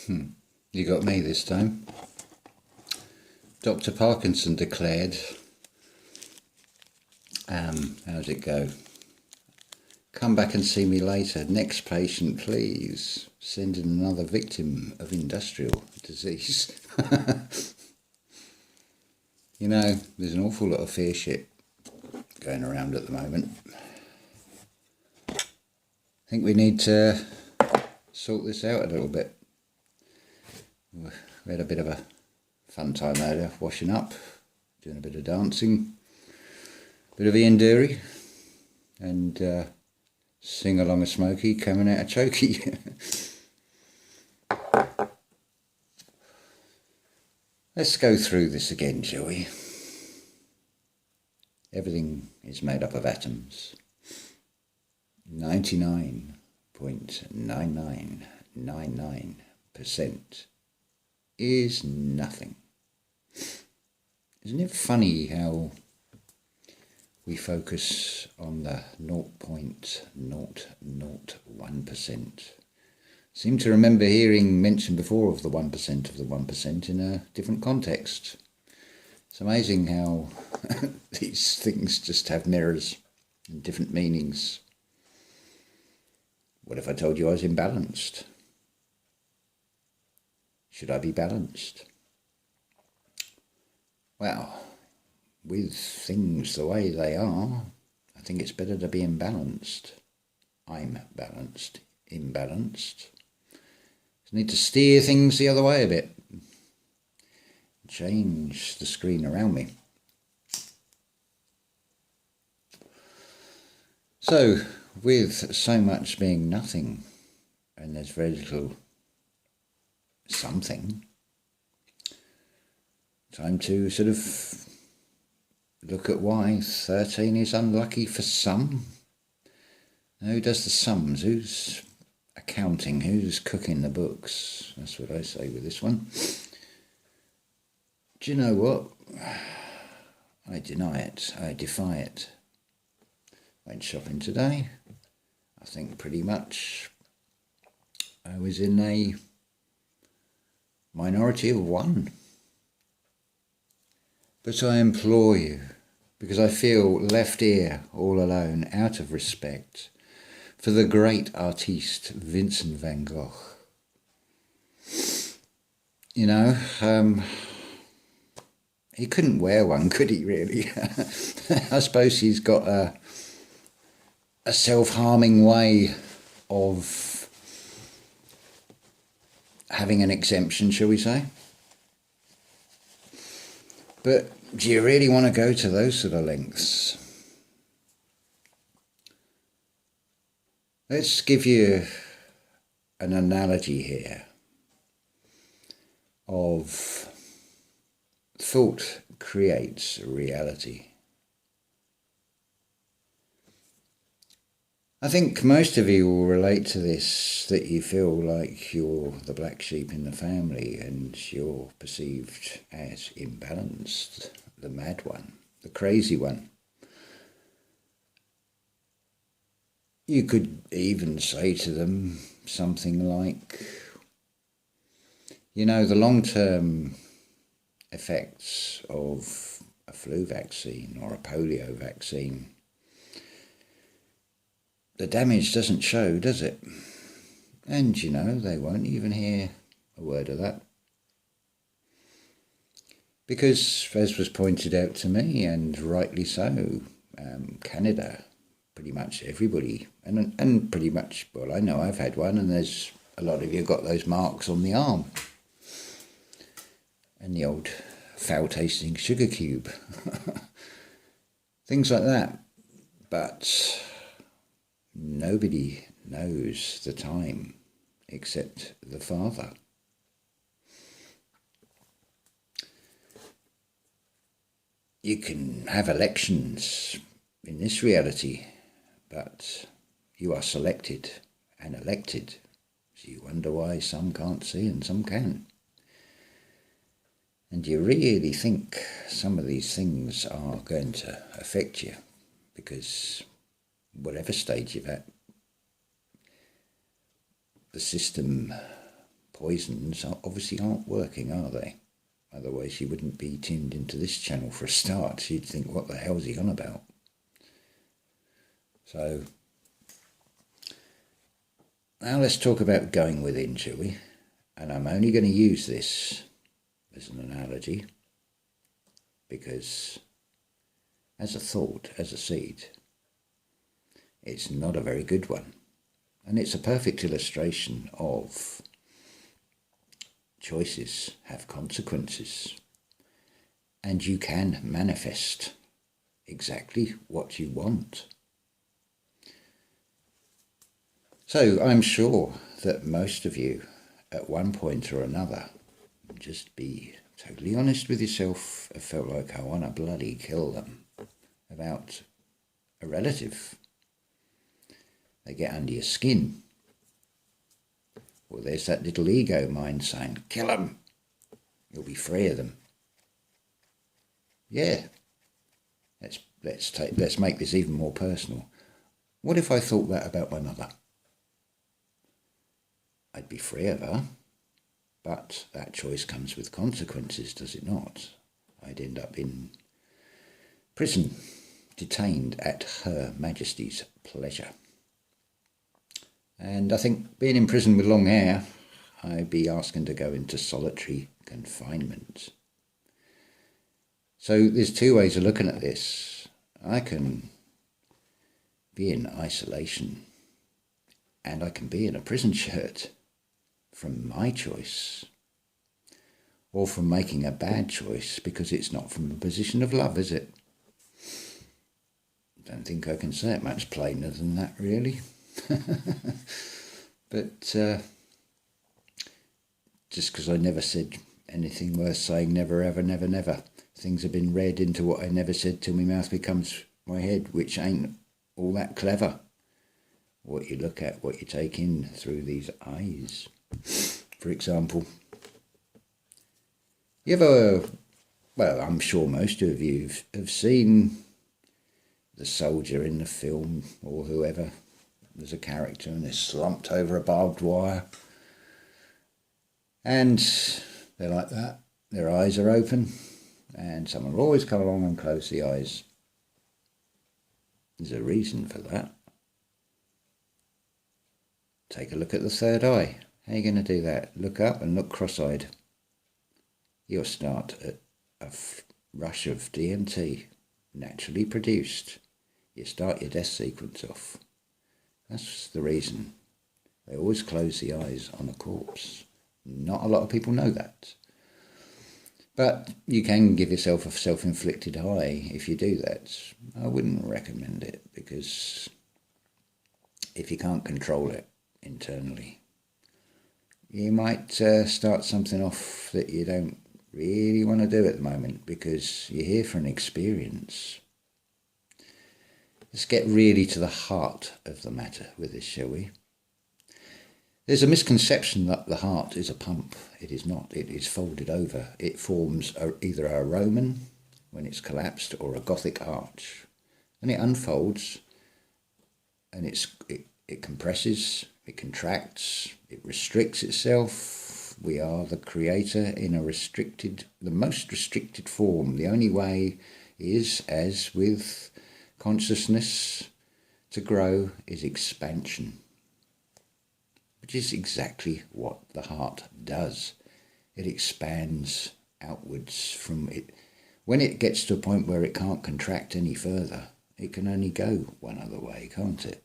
You got me this time. Dr. Parkinson declared, how's it go? Come back and see me later. Next patient, please. Send in another victim of industrial disease. You know, there's an awful lot of fear shit going around at the moment. I think we need to sort this out a little bit. We had a bit of a fun time earlier, washing up, doing a bit of dancing, a bit of Ian Dury, and sing along a Smoky, coming out a chokey. Let's go through this again, shall we? Everything is made up of atoms. 99.9999% is nothing. Isn't it funny how we focus on the 0.001%? Seem to remember hearing mention before of the 1% of the 1% in a different context. It's amazing how these things just have mirrors and different meanings. What if I told you I was imbalanced? Should I be balanced? Well, with things the way they are, I think it's better to be imbalanced. I'm balanced, imbalanced. I need to steer things the other way a bit. Change the screen around me. So, with so much being nothing, and there's very little something, time to sort of look at why 13 is unlucky for some. Now, who does the sums? Who's accounting? Who's cooking the books? That's what I say with this one. Do you know what? I deny it. I defy it. Went shopping today. I think pretty much I was in a minority of one. But I implore you, because I feel left here all alone, out of respect for the great artiste Vincent van Gogh. You know, he couldn't wear one, could he, really? I suppose he's got a self-harming way of having an exemption, shall we say. But do you really want to go to those sort of lengths? Let's give you an analogy here of thought creates reality. I think most of you will relate to this, that you feel like you're the black sheep in the family and you're perceived as imbalanced, the mad one, the crazy one. You could even say to them something like, you know, the long-term effects of a flu vaccine or a polio vaccine, the damage doesn't show, does it? And, you know, they won't even hear a word of that. Because, as was pointed out to me, and rightly so, Canada, pretty much everybody, and pretty much, well, I know I've had one, and there's a lot of you got those marks on the arm. And the old foul-tasting sugar cube. Things like that. But nobody knows the time except the Father. You can have elections in this reality, but you are selected and elected. So you wonder why some can't see and some can. And you really think some of these things are going to affect you, because whatever stage you're at, the system poisons obviously aren't working, are they? Otherwise she wouldn't be tuned into this channel for a start. She'd think, what the hell's he on about? So now let's talk about going within, shall we? And I'm only going to use this as an analogy because as a thought, as a seed, it's not a very good one. And it's a perfect illustration of choices have consequences. And you can manifest exactly what you want. So I'm sure that most of you at one point or another, just be totally honest with yourself, have felt like, I want to bloody kill them about a relative. They get under your skin. Well, there's that little ego mind saying, kill them. You'll be free of them. Yeah. Let's make this even more personal. What if I thought that about my mother? I'd be free of her, but that choice comes with consequences, does it not? I'd end up in prison, detained at Her Majesty's pleasure. And I think being in prison with long hair, I'd be asking to go into solitary confinement. So there's two ways of looking at this. I can be in isolation and I can be in a prison shirt from my choice, or from making a bad choice because it's not from a position of love, is it? I don't think I can say it much plainer than that, really. But just because I never said anything worth saying, never, ever, never, never. Things have been read into what I never said till my mouth becomes my head, which ain't all that clever. What you look at, what you take in through these eyes. For example, you ever, well, I'm sure most of you have seen the soldier in the film, or whoever. There's a character and they're slumped over a barbed wire. And they're like that. Their eyes are open. And someone will always come along and close the eyes. There's a reason for that. Take a look at the third eye. How are you going to do that? Look up and look cross-eyed. You'll start a rush of DMT, naturally produced. You start your death sequence off. That's the reason. They always close the eyes on a corpse. Not a lot of people know that. But you can give yourself a self-inflicted high if you do that. I wouldn't recommend it because if you can't control it internally, you might start something off that you don't really want to do at the moment because you're here for an experience. Let's get really to the heart of the matter with this, shall we? There's a misconception that the heart is a pump. It is not. It is folded over. It forms either a Roman when it's collapsed or a Gothic arch. And it unfolds and it compresses, it contracts, it restricts itself. We are the creator in the most restricted form. The only way is, as with consciousness, to grow is expansion, which is exactly what the heart does. It expands outwards from it. When it gets to a point where it can't contract any further, it can only go one other way, can't it?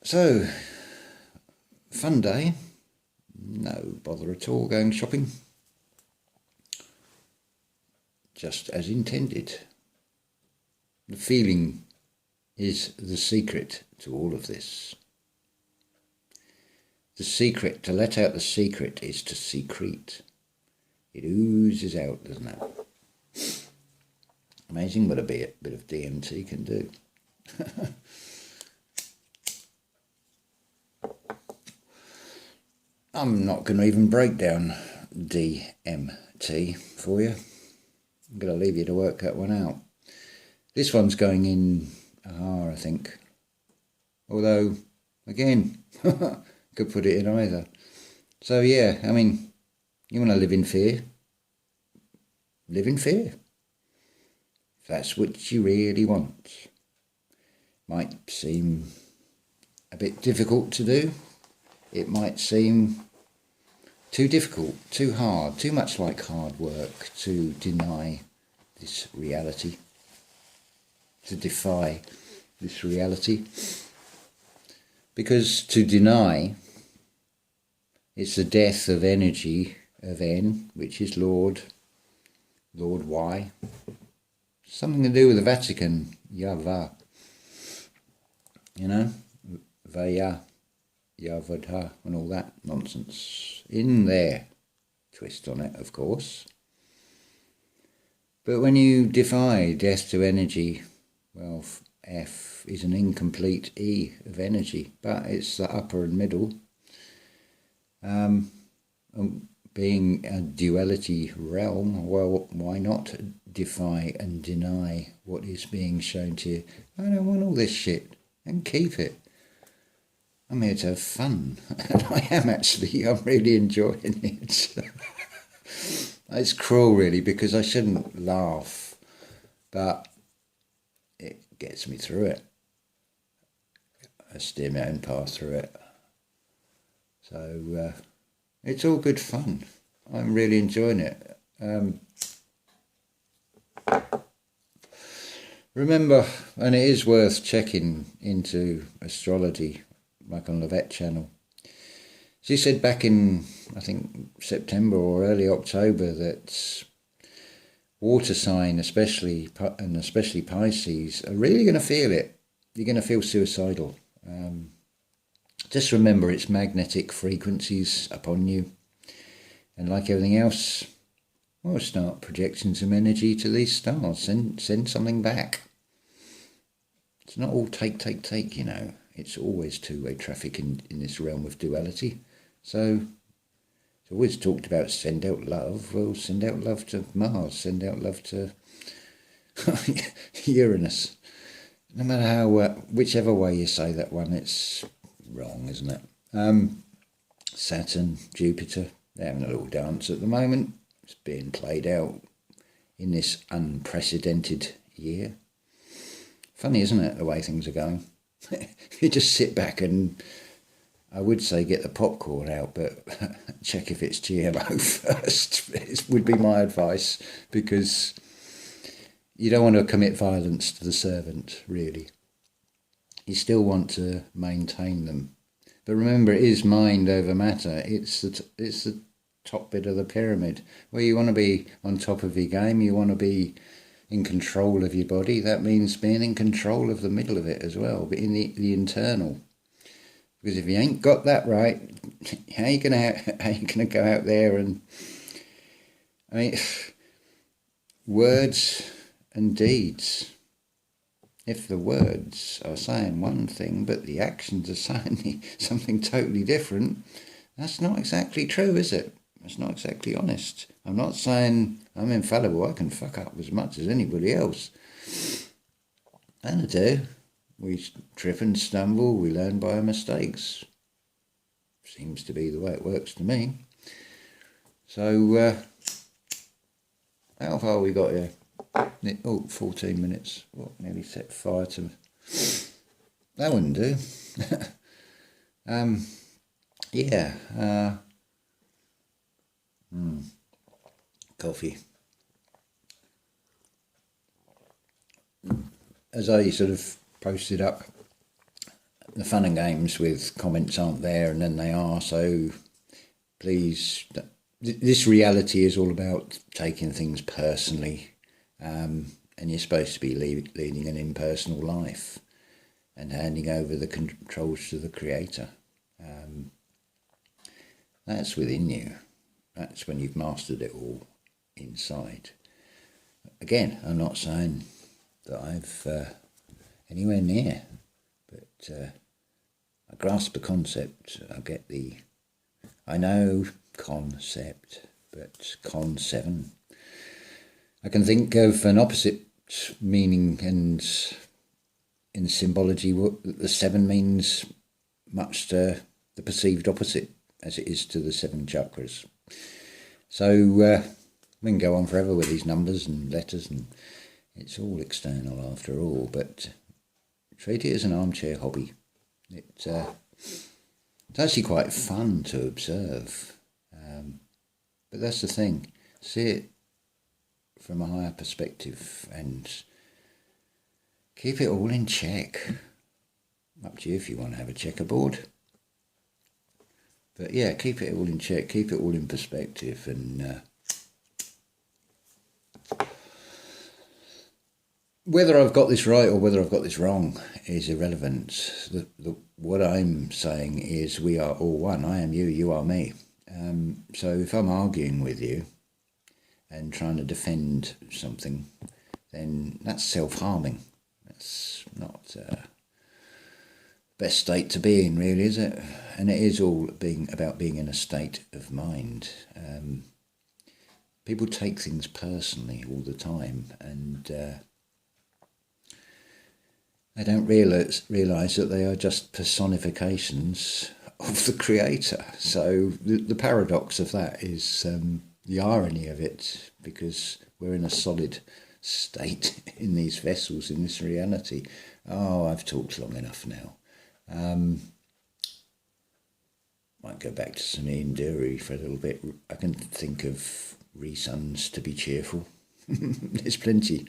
So, fun day. No bother at all going shopping. Just as intended. The feeling is the secret to all of this. The secret, to let out the secret, is to secrete. It oozes out, doesn't it? Amazing what a bit of DMT can do. I'm not going to even break down DMT for you. I'm going to leave you to work that one out. This one's going in aha, I think. Although, again, could put it in either. So yeah, I mean, you want to live in fear? Live in fear. If that's what you really want. Might seem a bit difficult to do. It might seem too difficult, too hard, too much like hard work to deny this reality, to defy this reality. Because to deny, it's the death of energy of N, which is Lord Y. Something to do with the Vatican, Yava. You know, Vaya, Yavadha, and all that nonsense. In there, twist on it, of course. But when you defy death to energy, well, F is an incomplete E of energy, but it's the upper and middle. Being a duality realm, well, why not defy and deny what is being shown to you? I don't want all this shit, and keep it. I'm here to have fun, and I am actually. I'm really enjoying it. It's cruel, really, because I shouldn't laugh, but it gets me through it. I steer my own path through it. So it's all good fun. I'm really enjoying it. Remember, and it is worth checking into astrology, like on the Vet channel. She said back in, I think, September or early October that water sign, especially Pisces, are really going to feel it. You're going to feel suicidal. Just remember it's magnetic frequencies upon you. And like everything else, well, start projecting some energy to these stars. Send something back. It's not all take, you know. It's always two-way traffic in this realm of duality. So it's always talked about send out love. Well, send out love to Mars. Send out love to Uranus. No matter how, whichever way you say that one, it's wrong, isn't it? Saturn, Jupiter, they're having a little dance at the moment. It's being played out in this unprecedented year. Funny, isn't it, the way things are going? You just sit back and, I would say, get the popcorn out, but check if it's GMO first. It would be my advice, because you don't want to commit violence to the servant, really. You still want to maintain them. But remember, it is mind over matter. It's the top bit of the pyramid, where you want to be on top of your game. You want to be in control of your body. That means being in control of the middle of it as well, but in the internal. Because if you ain't got that right, how you gonna go out there and, I mean, words and deeds. If the words are saying one thing, but the actions are saying something totally different, that's not exactly true, is it? It's not exactly honest. I'm not saying I'm infallible. I can fuck up as much as anybody else. And I do. We trip and stumble. We learn by our mistakes. Seems to be the way it works to me. So, how far we got here? Oh, 14 minutes. What, nearly set fire to... That wouldn't do. Yeah. Coffee. As I sort of posted up, the fun and games with comments aren't there, and then they are, so please, this reality is all about taking things personally, and you're supposed to be leading an impersonal life and handing over the controls to the Creator. That's within you. That's when you've mastered it all inside. Again, I'm not saying that I've anywhere near, but I grasp the concept. I know concept, but con 7. I can think of an opposite meaning and in symbology, the 7 means much to the perceived opposite as it is to the 7 chakras. So we can go on forever with these numbers and letters, and it's all external after all, but treat it as an armchair hobby. It's actually quite fun to observe, but that's the thing. See it from a higher perspective and keep it all in check. Up to you if you want to have a checkerboard. But yeah, keep it all in check, keep it all in perspective, and whether I've got this right or whether I've got this wrong is irrelevant. What I'm saying is we are all one. I am you, you are me. So if I'm arguing with you and trying to defend something, then that's self-harming. That's not the best state to be in, really, is it? And it is all about being in a state of mind. People take things personally all the time, and they don't realise that they are just personifications of the Creator. So the paradox of that is the irony of it, because we're in a solid state in these vessels, in this reality. Oh, I've talked long enough now. Might go back to Sameen Duri for a little bit. I can think of reasons to be cheerful. There's plenty.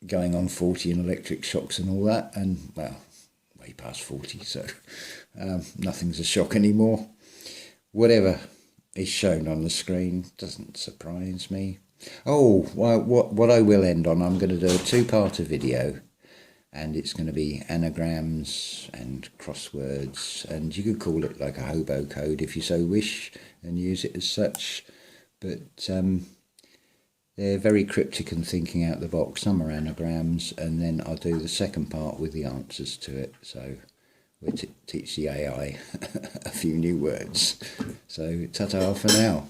Going on 40 and electric shocks and all that, and well, way past 40, so nothing's a shock anymore. Whatever is shown on the screen doesn't surprise me. Oh, well, what I will end on, I'm going to do a 2-parter video, and it's going to be anagrams and crosswords, and you could call it like a hobo code if you so wish and use it as such, but they're very cryptic and thinking out the box. Some are anagrams, and then I'll do the second part with the answers to it. So we'll teach the AI a few new words. So ta-ta for now.